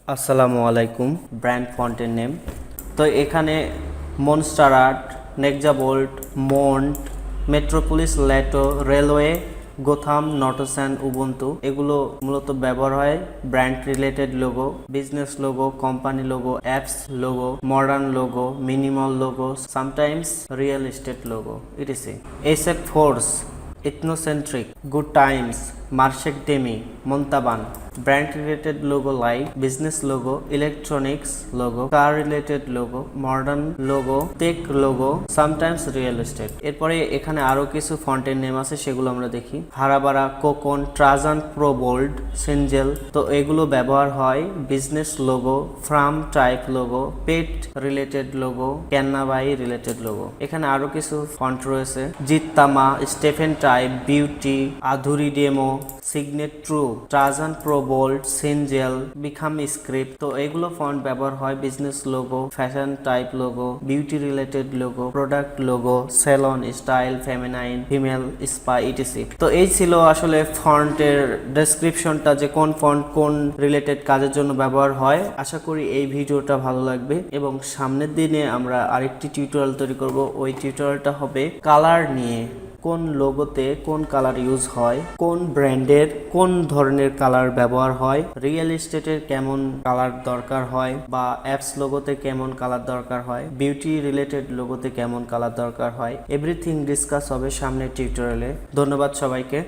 আসসালামু আলাইকুম। ব্র্যান্ড ফন্টের নেম তো এখানে মনস্টার আর্ট, নেকজা Bolt, Mont, Metropolis, Lato, Railway, Gotham, Noto Sans, Ubuntu এগুলো মূলত ব্যবহার হয় brand related logo, business logo, company logo, apps logo, modern logo, minimal logo, sometimes real estate logo etc. এসেক force, ethnocentric, good times, marshek demi, montaban. Brand related logo like business logo, electronics logo, car related logo, modern logo, tech logo, sometimes real estate। এরপরে এখানে আরো কিছু ফন্টের name আছে, সেগুলো আমরা দেখি। হারাবারা, কোকন, ট্রাজান, প্রো বোল্ড, সিনজেল। তো এগুলো ব্যবহার হয় বিজনেস লোগো, ফ্রাম type logo, pet related logo, ক্যান্নাবাই রিলেটেড লোগো। এখানে আরো কিছু ফন্ট রয়েছে, জিত্তামা, স্টেফেন টাইপ, বিউটি, আধুরি demo, Signet True, Trajan, Pro Bold, Cinzel, Bickham script. তো এগুলো ফন্ট ব্যবহার হয় business logo, fashion type logo, beauty related logo, product logo, salon, style, feminine, female, spa etc. তো এই ছিল আসলে ফন্টের ডেসক্রিপশনটা, যে কোন ফন্ট কোন রিলেটেড কাজের জন্য ব্যবহার হয়। আশা করি এই ভিডিওটা ভালো লাগবে এবং সামনের দিনে আমরা আরেকটি টিউটোরিয়াল তৈরি করব। ওই টিউটোরিয়ালটা হবে কালার নিয়ে, কোন লোগোতে কোন কালার ইউজ হয়, কোন ব্র্যান্ডের কোন ধরনের কালার ব্যবহার হয়, রিয়েল এস্টেটের কেমন কালার দরকার হয়, বা অ্যাপস লোগোতে কেমন কালার দরকার হয়, বিউটি রিলেটেড লোগোতে কেমন কালার দরকার হয়, এভরিথিং ডিসকাস হবে সামনের টিউটোরিয়ালে। ধন্যবাদ সবাইকে।